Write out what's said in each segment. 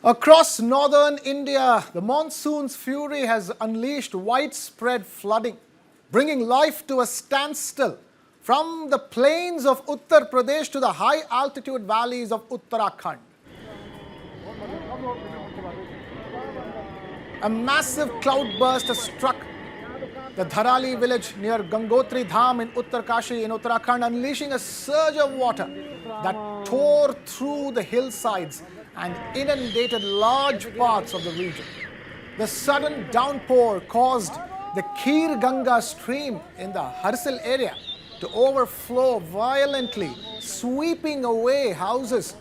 Across northern India, the monsoon's fury has unleashed widespread flooding, bringing life to a standstill. From the plains of Uttar Pradesh to the high-altitude valleys of Uttarakhand. A massive cloudburst has struck the Dharali village near Gangotri Dham in Uttarkashi in Uttarakhand, unleashing a surge of water that tore through the hillsides and inundated large parts of the region. The sudden downpour caused the Kheer Gadh stream in the Harsil area to overflow violently, sweeping away houses,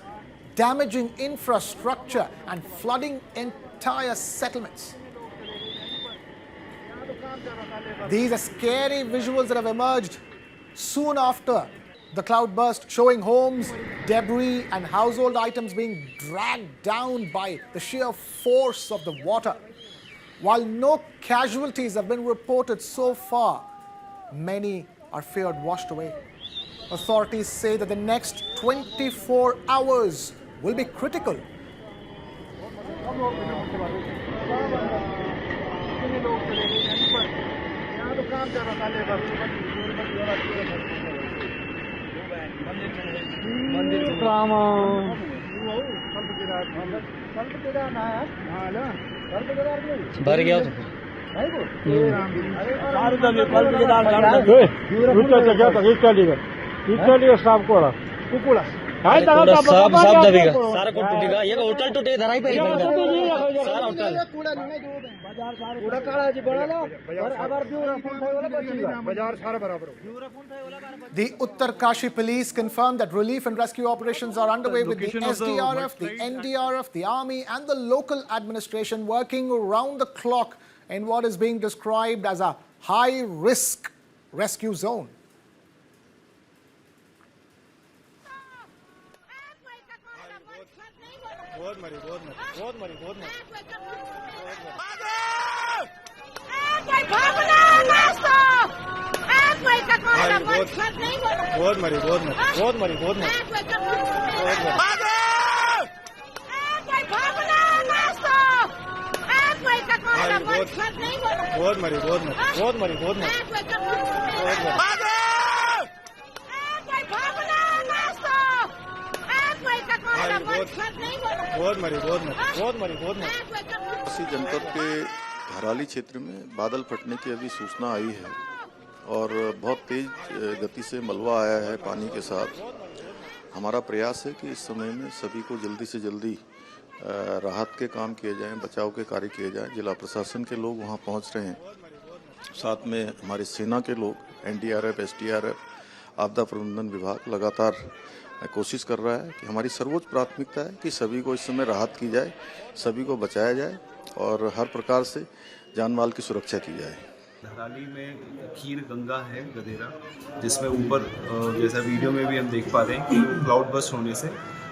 damaging infrastructure and flooding entire settlements. These are scary visuals that have emerged soon after the cloudburst, showing homes, debris and household items being dragged down by the sheer force of the water. While no casualties have been reported so far, many are feared washed away. Authorities say that the next 24 hours will be critical. भर गया सब दबेगा सारा कुछ टूटेगा ये hotel टूटे धराई पे सारा hotel The Uttarkashi police confirmed that relief and rescue operations are underway with the SDRF, the NDRF, the army and the local administration working around the clock in what is being described as a high-risk rescue zone. जनपद के धराली क्षेत्र में बादल फटने की अभी सूचना आई है और बहुत तेज गति से मलबा आया है पानी के साथ। हमारा प्रयास है कि इस समय में सभी को जल्दी से जल्दी राहत के काम किए जाएं, बचाव के कार्य किए जाएं। जिला प्रशासन के लोग वहां पहुंच रहे हैं, साथ में हमारे सेना के लोग, एनडीआरएफ, एसडीआरएफ, आपदा प्रबंधन विभाग लगातार कोशिश कर रहा है कि हमारी सर्वोच्च प्राथमिकता है कि सभी को इस समय राहत की जाए, सभी को बचाया जाए और हर प्रकार से जान माल की सुरक्षा की जाए। धराली में खीर गंगा है गदेरा, जिसमें ऊपर जैसा वीडियो में भी हम देख पा रहे हैं कि क्लाउड बस्ट होने से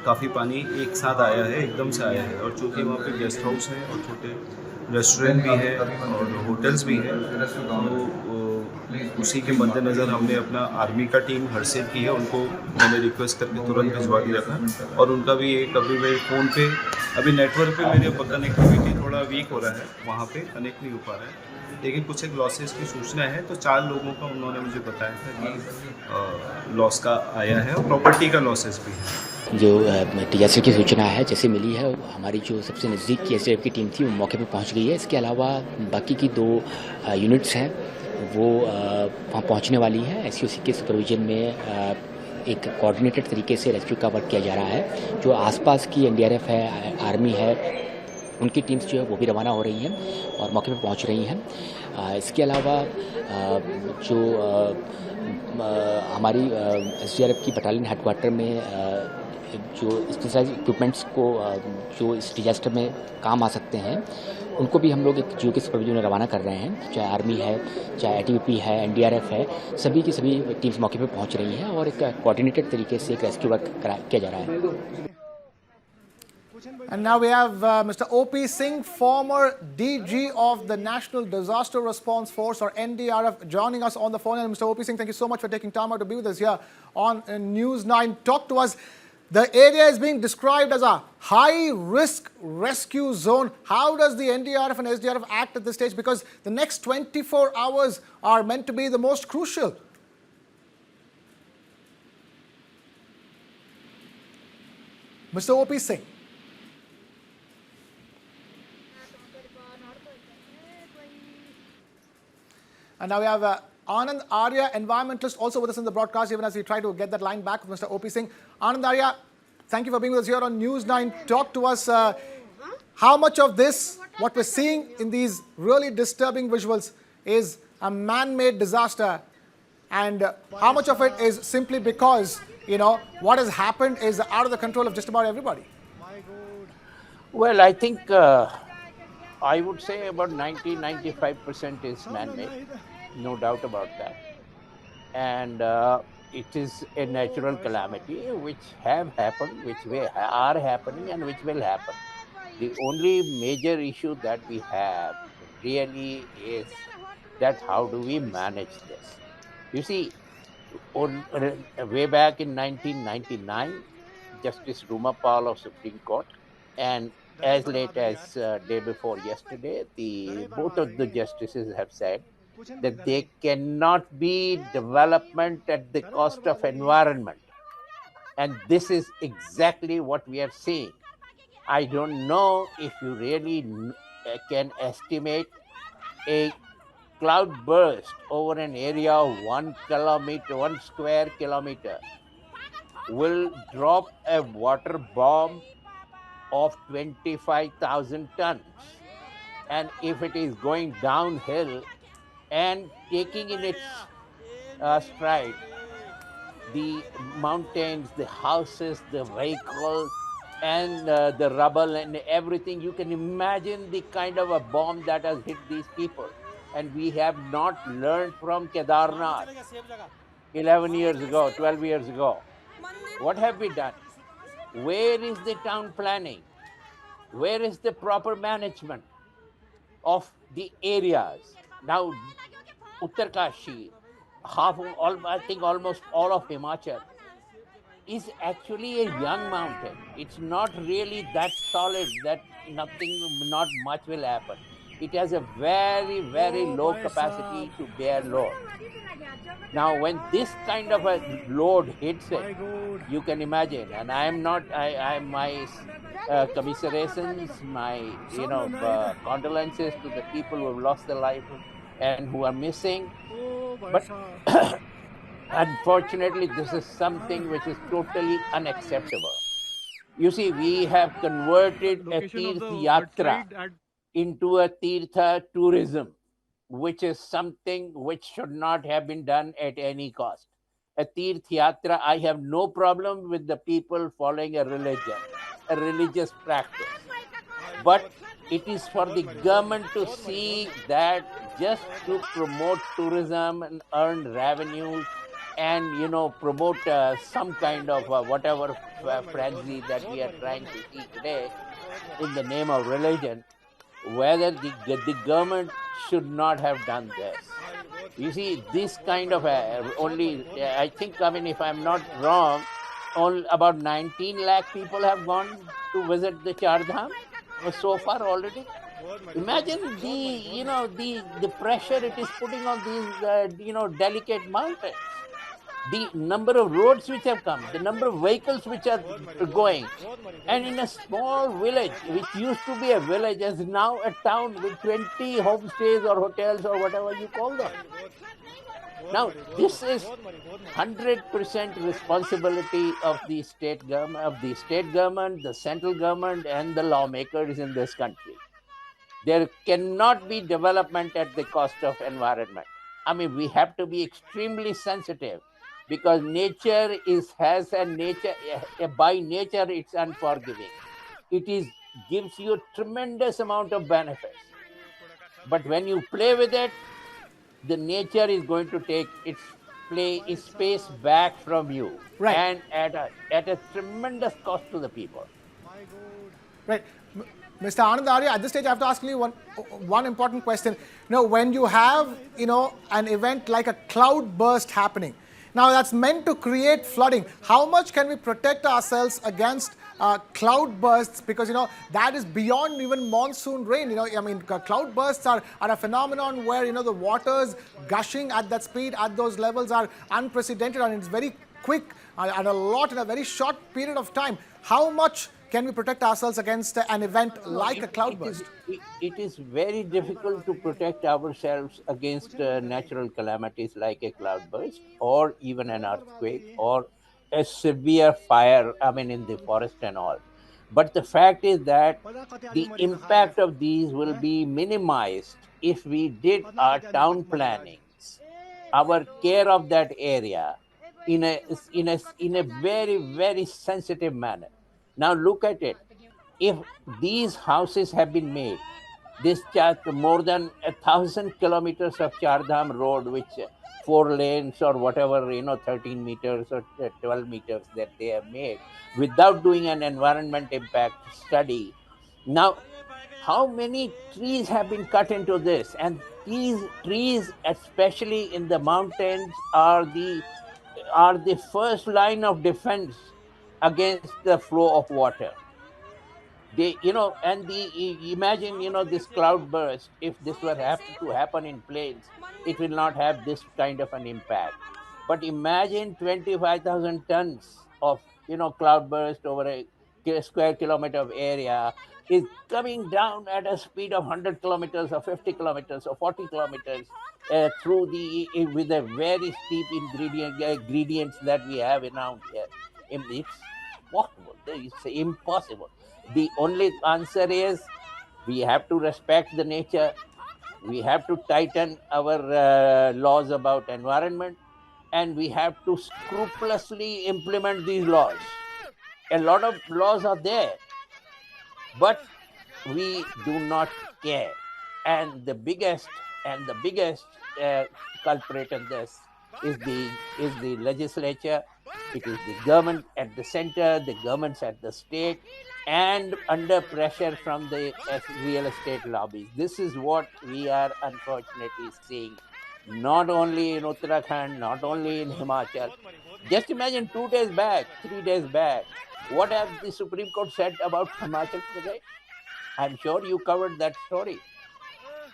काफ़ी पानी एक साथ आया है, एकदम से आया है। और चूँकि वहाँ पे गेस्ट हाउस है और छोटे रेस्टोरेंट भी है और होटल्स भी हैं, तो उसी के मद्देनज़र हमने अपना आर्मी का टीम हरसिल की है, उनको मैंने रिक्वेस्ट करके तुरंत भिजवा दिया था। और उनका भी एक अभी मेरे फ़ोन पे अभी नेटवर्क पे मेरे कनेक्टिविटी थोड़ा वीक हो रहा है, वहाँ पे कनेक्ट नहीं हो पा रहा है, लेकिन कुछ एक लॉसेस की सूचना है। तो 4 लोगों का उन्होंने मुझे बताया था कि लॉस का आया है और प्रॉपर्टी का लॉसेस भी है। जो डिजास्टर की सूचना है जैसे मिली है, हमारी जो सबसे नज़दीक की एसडीआरएफ की टीम थी वो मौके पे पहुंच गई है। इसके अलावा बाकी की 2 यूनिट्स हैं वो वहाँ पहुंचने वाली है। एसओसी के सुपरविजन में एक कोऑर्डिनेटेड तरीके से रेस्क्यू का वर्क किया जा रहा है। जो आसपास की एनडीआरएफ है, आर्मी है, उनकी टीम्स जो है वो भी रवाना हो रही हैं और मौके पे पहुंच रही हैं। इसके अलावा जो हमारी एसडीआरएफ की बटालियन हेडक्वार्टर में जो स्पेशलाइज इक्विपमेंट्स को जो इस डिजास्टर में काम आ सकते हैं, उनको भी हम लोग एक जियो के सुपरविजन में रवाना कर रहे हैं। चाहे आर्मी है, चाहे आईटीबीपी है, एनडीआरएफ है, सभी की सभी टीम्स मौके पे पहुंच रही हैं और एक कोऑर्डिनेटेड तरीके से एक रेस्क्यू वर्क किया जा रहा है। And now we have Mr. O.P. Singh, former DG of the National Disaster Response Force or NDRF, joining us on the phone. And Mr. O.P. Singh, thank you so much for taking time out to be with us here on News 9. Talk to us. The area is being described as a high-risk rescue zone. How does the NDRF and SDRF act at this stage? Because the next 24 hours are meant to be the most crucial. Mr. O.P. Singh. And now we have Anand Arya, environmentalist, also with us in the broadcast, even as we try to get that line back with Mr. O.P. Singh. Anand Arya, thank you for being with us here on News 9. Talk to us, how much of this, what we're seeing in these really disturbing visuals, is a man-made disaster, and how much of it is simply because, you know, what has happened is out of the control of just about everybody? Well, I think I would say about 90-95% is man-made, no doubt about that. And it is a natural calamity which have happened, which are happening, and which will happen. The only major issue that we have really is that how do we manage this? You see, way back in 1999, Justice Rumapal of Supreme Court, and as late as day before yesterday, both of the justices have said that there cannot be development at the cost of environment. And this is exactly what we are seeing. I don't know if you really can estimate a cloud burst over an area of 1 square kilometer will drop a water bomb of 25,000 tons. And if it is going downhill and taking in its stride the mountains, the houses, the vehicles, and the rubble and everything, you can imagine the kind of a bomb that has hit these people. And we have not learned from Kedarnath 11 years ago, 12 years ago. What have we done? Where is the town planning? Where is the proper management of the areas? Now, Uttarkashi, I think almost all of Himachal is actually a young mountain. It's not really that solid that not much will happen. It has a very, very low capacity to bear load. Now, when this kind of a load hits it, you can imagine, and my commiserations, my condolences to the people who have lost their life and who are missing. But unfortunately, this is something which is totally unacceptable. You see, we have converted a Tirth Yatra into a Tirtha tourism, which is something which should not have been done at any cost. A Tirth Yatra, I have no problem with the people following a religion, a religious practice. But it is for the government to see that just to promote tourism and earn revenues and, promote some kind of whatever frenzy that we are trying to see today in the name of religion, whether the government should not have done this. You see, this kind of I think, if I'm not wrong, about 19 lakh people have gone to visit the Char Dham so far already. Imagine the pressure it is putting on these delicate mountains. The number of roads which have come, the number of vehicles which are going, and in a small village, which used to be a village, is now a town with 20 homestays or hotels or whatever you call them. Now, this is 100% responsibility of the state government, the central government, and the lawmakers in this country. There cannot be development at the cost of environment. We have to be extremely sensitive, because nature by nature it's unforgiving. It gives you a tremendous amount of benefits. But when you play with it, the nature is going to take its space back from you, right, and at a tremendous cost to the people. Right. Mr. Anand Arya, at this stage I have to ask you one important question. When you have, an event like a cloud burst happening, Now that's meant to create flooding. How much can we protect ourselves against cloud bursts? Because that is beyond even monsoon rain. Cloud bursts are a phenomenon where the waters gushing at that speed, at those levels, are unprecedented, and it's very quick and a lot in a very short period of time. How much can we protect ourselves against an event like a cloudburst? It is very difficult to protect ourselves against natural calamities like a cloudburst or even an earthquake or a severe fire, in the forest and all. But the fact is that the impact of these will be minimized if we did our town plannings, our care of that area in a very, very sensitive manner. Now look at it. If these houses have been made, this more than 1,000 kilometers of Chardham road, which 4 lanes or whatever, 13 meters or 12 meters that they have made without doing an environment impact study. Now, how many trees have been cut into this? And these trees, especially in the mountains, are the first line of defense against the flow of water. They and imagine this cloud burst. If this were to happen in plains, it will not have this kind of an impact. But imagine 25,000 tons of cloud burst over a square kilometer of area is coming down at a speed of 100 kilometers or 50 kilometers or 40 kilometers through with a very steep ingredients that we have around here. It's possible. It's impossible. The only answer is we have to respect the nature. We have to tighten our laws about environment, and we have to scrupulously implement these laws. A lot of laws are there, but we do not care. And the biggest culprit in this is the legislature. It is the government at the center, the governments at the state, and under pressure from the real estate lobbies. This is what we are unfortunately seeing, not only in Uttarakhand, not only in Himachal. Just imagine 2 days back, 3 days back, what have the Supreme Court said about Himachal Pradesh? I'm sure you covered that story.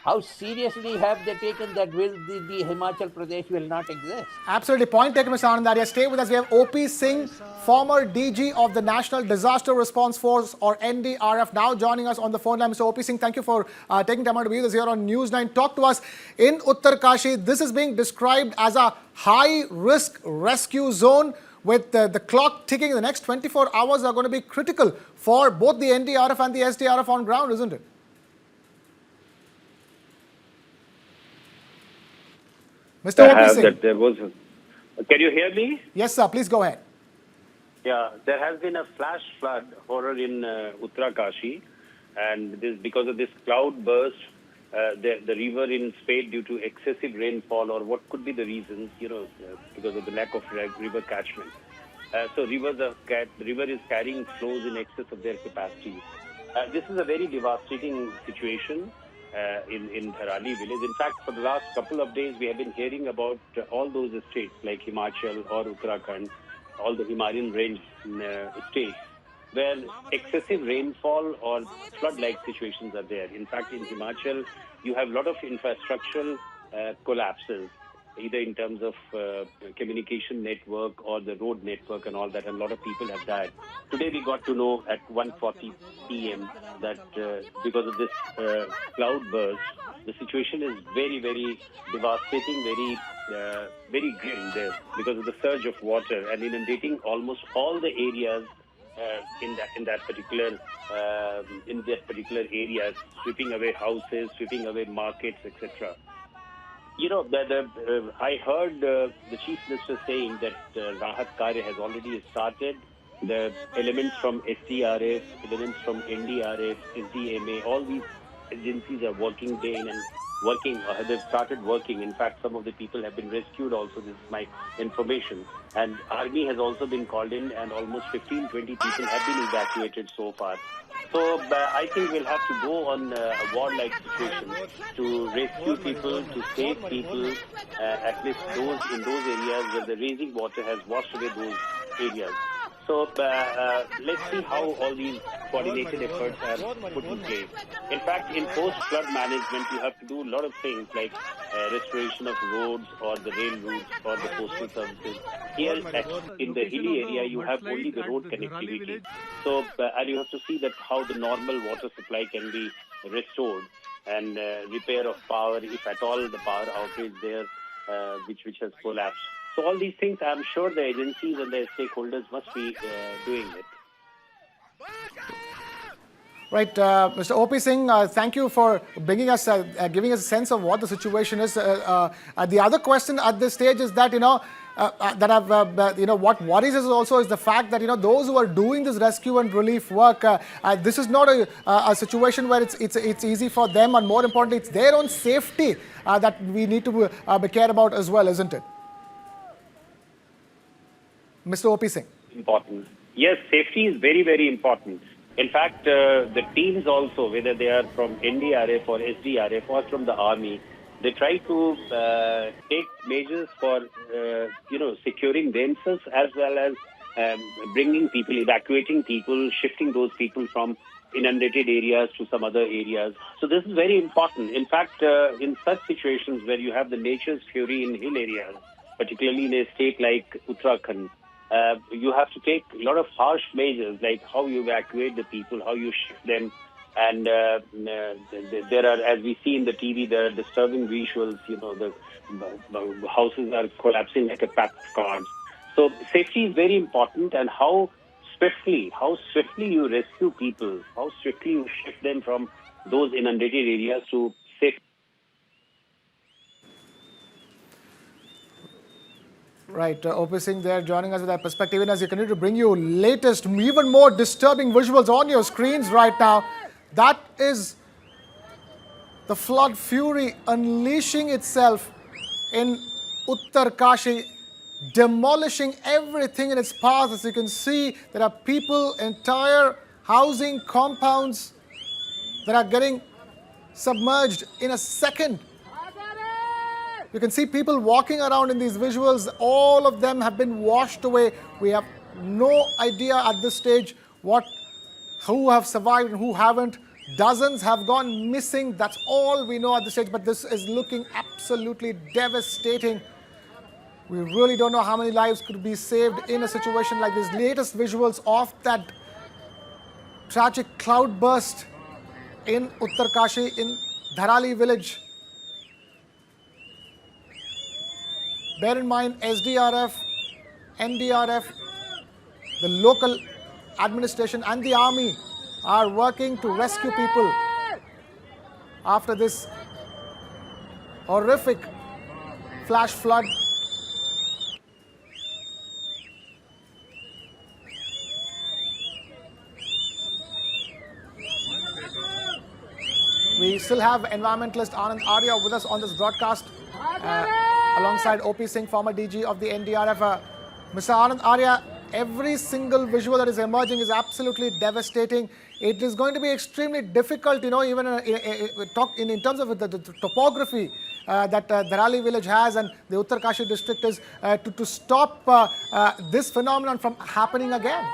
How seriously have they taken that the Himachal Pradesh will not exist? Absolutely. Point taken, Mr. Anandaria. Stay with us. We have OP Singh, former DG of the National Disaster Response Force, or NDRF, now joining us on the phone line. Mr. OP Singh, thank you for taking time out to be with us here on News 9. Talk to us. In Uttarkashi, this is being described as a high-risk rescue zone with the clock ticking. The next 24 hours are going to be critical for both the NDRF and the SDRF on ground, isn't it? Mr. OP Singh. Can you hear me? Yes, sir. Please go ahead. Yeah, there has been a flash flood horror in Uttarkashi, and this because of this cloud burst. The river in spate due to excessive rainfall, or what could be the reasons? Because of the lack of river catchment. So the river is carrying flows in excess of their capacity. This is a very devastating situation in Dharali village. In fact, for the last couple of days, we have been hearing about all those states like Himachal or Uttarakhand, all the Himalayan range states, where excessive rainfall or flood-like situations are there. In fact, in Himachal, you have a lot of infrastructural collapses, either in terms of communication network or the road network and all that, and a lot of people have died. Today we got to know at 1:40 p.m. that because of this cloud burst, the situation is very, very devastating, very grim there because of the surge of water and inundating almost all the areas in that particular area, sweeping away houses, sweeping away markets, etc. I heard the Chief Minister saying that Rahat Karya has already started. The elements from SDRF, elements from NDRF, SDMA, all these agencies are working day in and they've started working. In fact, some of the people have been rescued also. This is my information. And Army has also been called in, and almost 15-20 people have been evacuated so far. So I think we'll have to go on a war-like situation to rescue people, to save people, at least those in those areas where the raising water has washed away those areas. So let's see how all these coordinated efforts are put in place. In fact, in post-flood management, you have to do a lot of things like restoration of roads or the rail routes or the postal services. Here, in the hilly area, you have only the road connectivity. So, and you have to see that how the normal water supply can be restored and repair of power, if at all the power outage there, which has collapsed. So all these things, I'm sure the agencies and their stakeholders must be doing it. Right, Mr. O.P. Singh, thank you for bringing us, giving us a sense of what the situation is. The other question at this stage is that, what worries us also is the fact that, those who are doing this rescue and relief work, this is not a situation where it's easy for them, and more importantly, it's their own safety that we need to be care about as well, isn't it? Mr. O.P. Singh. Important. Yes, safety is very, very important. In fact, the teams also, whether they are from NDRF or SDRF or from the army, they try to take measures for, securing themselves as well as bringing people, evacuating people, shifting those people from inundated areas to some other areas. So this is very important. In fact, in such situations where you have the nature's fury in hill areas, particularly in a state like Uttarakhand, you have to take a lot of harsh measures, like how you evacuate the people, how you shift them. And there are, as we see in the TV, there are disturbing visuals. The houses are collapsing like a pack of cards. So safety is very important, and how swiftly you rescue people, how swiftly you shift them from those inundated areas to safe. Right, O.P. Singh there joining us with that perspective. And as you continue to bring you latest, even more disturbing visuals on your screens right now, that is the flood fury unleashing itself in Uttarkashi, demolishing everything in its path. As you can see, there are people, entire housing compounds that are getting submerged in a second. You can see people walking around in these visuals. All of them have been washed away. We have no idea at this stage who have survived and who haven't. Dozens have gone missing. That's all we know at this stage. But this is looking absolutely devastating. We really don't know how many lives could be saved in a situation like this. Latest visuals of that tragic cloudburst in Uttarkashi, in Dharali village. Bear in mind, SDRF, NDRF, the local administration and the army are working to rescue people after this horrific flash flood. We still have environmentalist Anand Arya with us on this broadcast. Alongside O.P. Singh, former DG of the NDRF. Mr. Anand Arya, every single visual that is emerging is absolutely devastating. It is going to be extremely difficult, even in terms of the topography that Dharali village has and the Uttarkashi district is, to stop this phenomenon from happening again.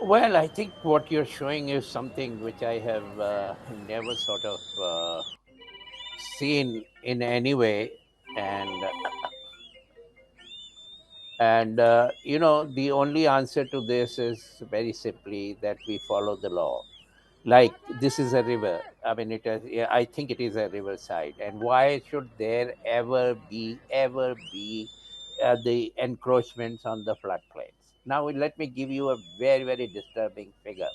Well, I think what you're showing is something which I have never sort of seen in any way, and the only answer to this is very simply that we follow the law. Like, this is a river. I mean, I think it is a riverside, and why should there ever be the encroachments on the floodplains? Now, let me give you a very, very disturbing figure.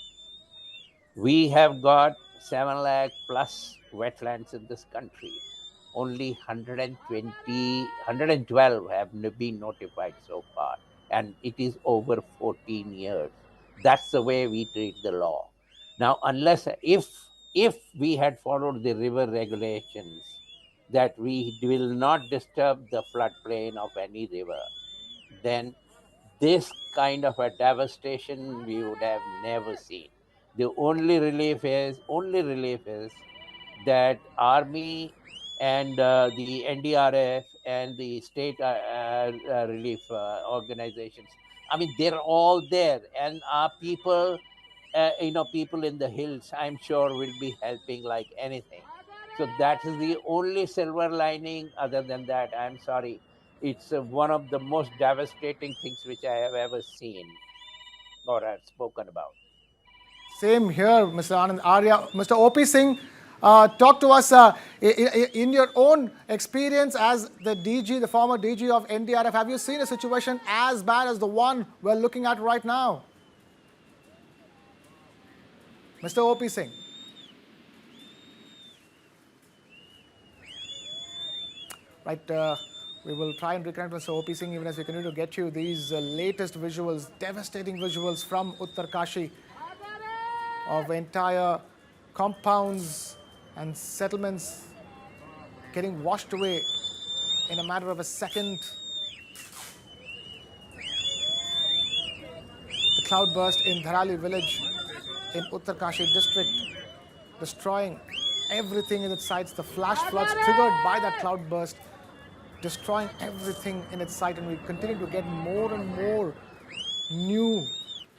We have got 7 lakh plus wetlands in this country. Only 112 have been notified so far, and it is over 14 years. That's the way we treat the law. Now, if we had followed the river regulations that we will not disturb the floodplain of any river, then this kind of a devastation we would have never seen. The only relief is that army and the NDRF and the state relief organizations. I mean, they're all there, and our people, people in the hills, I'm sure, will be helping like anything. So that is the only silver lining. Other than that, I'm sorry, it's one of the most devastating things which I have ever seen or have spoken about. Same here, Mr. Anand Arya. Mr. OP Singh, talk to us in your own experience as the DG, the former DG of NDRF. Have you seen a situation as bad as the one we're looking at right now? Mr. OP Singh. Right, we will try and reconnect Mr. OP Singh even as we continue to get you these latest visuals, devastating visuals from Uttarkashi of entire compounds and settlements getting washed away in a matter of a second. The cloudburst in Dharali village in Uttarkashi district, destroying everything in its sights. The flash floods triggered by that cloudburst, destroying everything in its sight, and we continue to get more and more new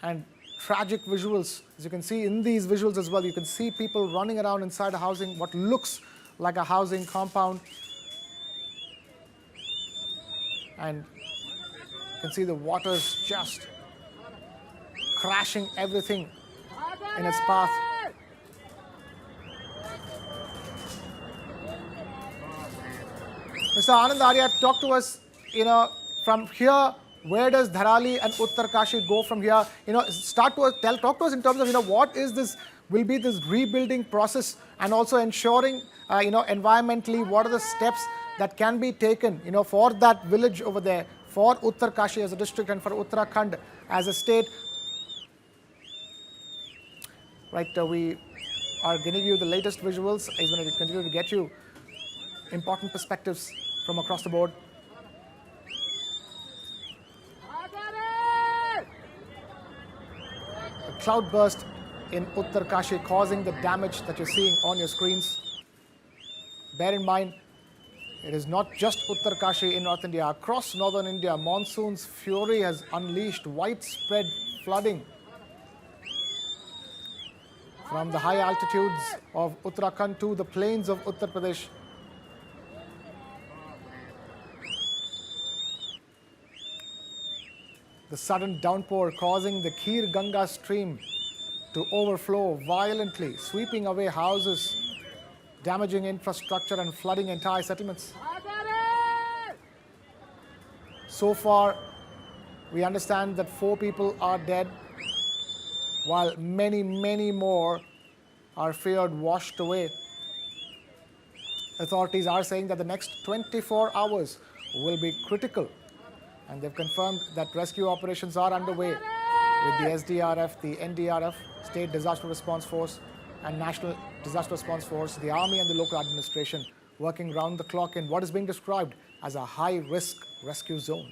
and tragic visuals. As you can see in these visuals as well, you can see people running around inside a housing, what looks like a housing compound, and you can see the waters just crashing everything in its path. Mr. Anand Arya, talk to us, from here, where does Dharali and Uttarkashi go from here? Talk to us in terms of, what is this, will be this rebuilding process, and also ensuring, environmentally, what are the steps that can be taken, for that village over there, for Uttarkashi as a district and for Uttarakhand as a state. Right, we are giving you the latest visuals. I'm going to continue to get you important perspectives from across the board. A cloudburst in Uttarkashi causing the damage that you're seeing on your screens. Bear in mind, it is not just Uttarkashi in North India. Across northern India, monsoon's fury has unleashed widespread flooding. From the high altitudes of Uttarakhand to the plains of Uttar Pradesh. The sudden downpour causing the Kheer Gadh stream to overflow violently, sweeping away houses, damaging infrastructure and flooding entire settlements. So far, we understand that 4 people are dead, while many, many more are feared washed away. Authorities are saying that the next 24 hours will be critical, and they've confirmed that rescue operations are underway with the SDRF, the NDRF, State Disaster Response Force, and National Disaster Response Force, the Army and the local administration working round the clock in what is being described as a high-risk rescue zone.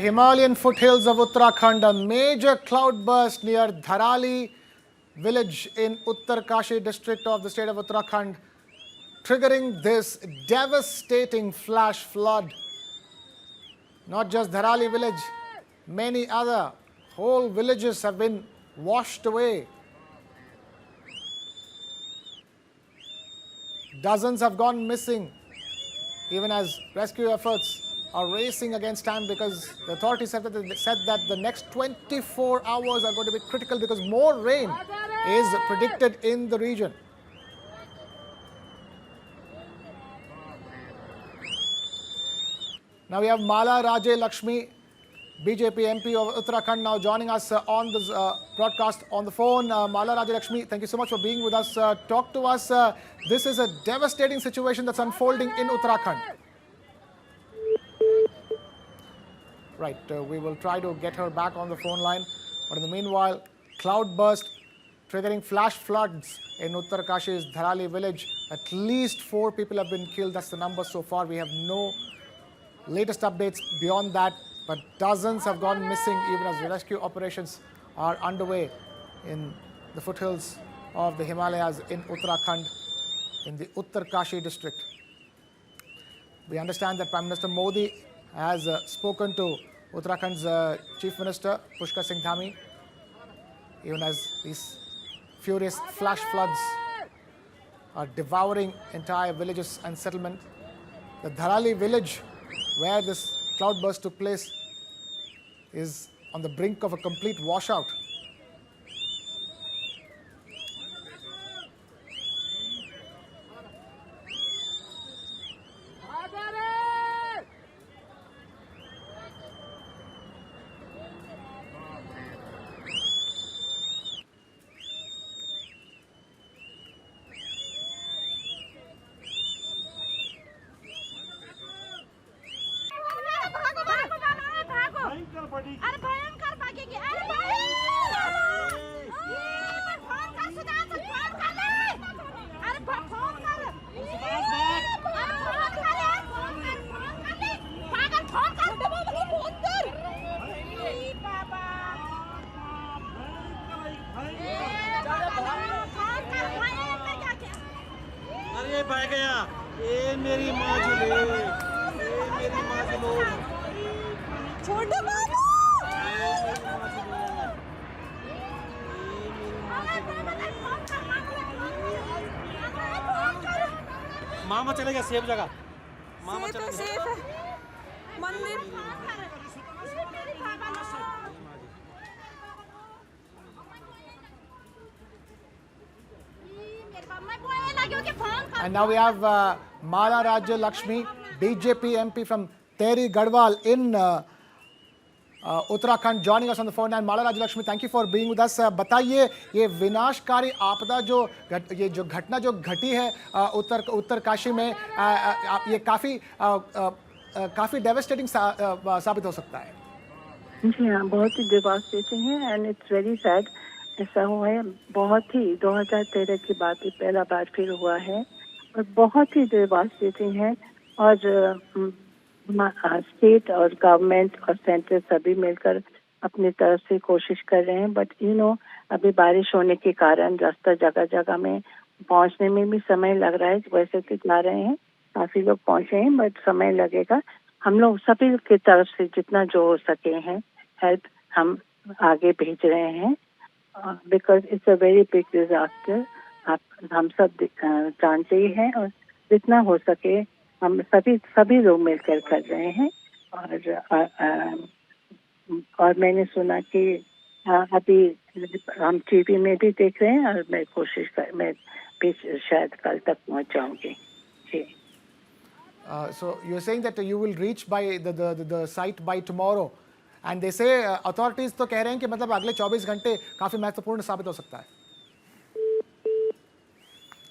Himalayan foothills of Uttarakhand, a major cloudburst near Dharali village in Uttarkashi district of the state of Uttarakhand, triggering this devastating flash flood. Not just Dharali village, many other whole villages have been washed away. Dozens have gone missing, even as rescue efforts are racing against time, because the authorities have said that the next 24 hours are going to be critical because more rain is predicted in the region. Now we have Mala Raje Lakshmi, BJP MP of Uttarakhand, now joining us on this broadcast on the phone. Mala Raje Lakshmi, thank you so much for being with us. Talk to us. This is a devastating situation that's unfolding in Uttarakhand. Right, we will try to get her back on the phone line. But in the meanwhile, cloudburst triggering flash floods in Uttarkashi's Dharali village. At least 4 people have been killed. That's the number so far. We have no latest updates beyond that. But dozens have gone missing, even as rescue operations are underway in the foothills of the Himalayas in Uttarakhand, in the Uttarkashi district. We understand that Prime Minister Modi has spoken to Uttarakhand's Chief Minister Pushkar Singh Dhami, even as these furious flash floods are devouring entire villages and settlements. The Dharali village, where this cloudburst took place, is on the brink of a complete washout. अरे भयंकर भागेगी अरे भाई phone कर सुधा तो phone कर ले अरे phone कर पागल फोन कर फोन कर बाबा अरे भाग गया ये मेरी माँ झूले मेरी माँ झूलो छोटे बाबू मामा चलेगा सेफ जगह मामा चलेगा सेफ है मंदिर And now we have Mala Raja Lakshmi, BJP MP from Kheer Gadh in Uttarakhand, joining us on the phone. And Mala Raja Lakshmi, thank you for being with us. बताइए ये विनाशकारी आपदा जो ये जो घटना जो घटी है उत्तरकाशी में ये काफी डेवास्टेटिंग साबित हो सकता है. जी हाँ, बहुत ही डिवास्टेटिंग है एंड इट्स वेरी सैड. ऐसा हुआ है, बहुत ही 2013 की बात ही पहला बार फिर हुआ है और बहुत ही डिवास्टेटिंग है. और स्टेट और गवर्नमेंट और सेंटर सभी मिलकर अपनी तरफ से कोशिश कर रहे हैं. बट अभी बारिश होने के कारण रास्ता जगह जगह में पहुंचने में भी समय लग रहा है. वैसे तो जा रहे हैं, काफी लोग पहुंचे हैं, बट समय लगेगा. हम लोग सभी की तरफ से जितना जो हो सके हैं हेल्प हम आगे भेज रहे हैं, because it's a very big disaster. हम सब जानते ही हैं और जितना हो सके हम सभी लोग मिलकर कर रहे हैं. और मैंने सुना कि अभी हम टीवी में भी देख रहे हैं और मैं भी शायद कल तक पहुंच जाऊंगी. जी. So you're saying that you will reach by the site by tomorrow, and they say authorities तो कह रहे हैं कि मतलब अगले 24 घंटे काफी महत्वपूर्ण साबित हो सकता है.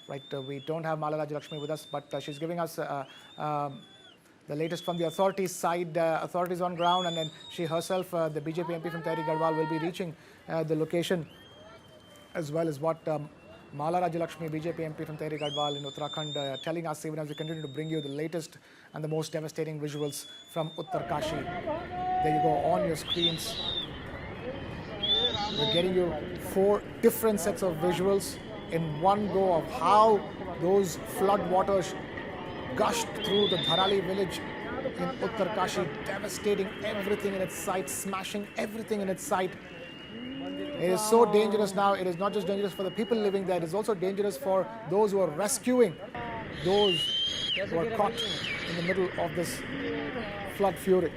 Right, we don't have Mala Raja Lakshmi with us, but she's giving us the latest from the authorities side, authorities on ground, and then she herself, the BJP MP from Kheer Gadh, will be reaching the location, as well as what Mala Rajalakshmi, BJP MP from Kheer Gadh in Uttarakhand, telling us even as we continue to bring you the latest and the most devastating visuals from Uttarkashi. There you go on your screens. We're getting you 4 different sets of visuals in one go of how those flood waters gushed through the Dharali village in Uttarkashi, devastating everything in its sight, smashing everything in its sight. It is so dangerous now. It is not just dangerous for the people living there, it is also dangerous for those who are rescuing those who are caught in the middle of this flood fury.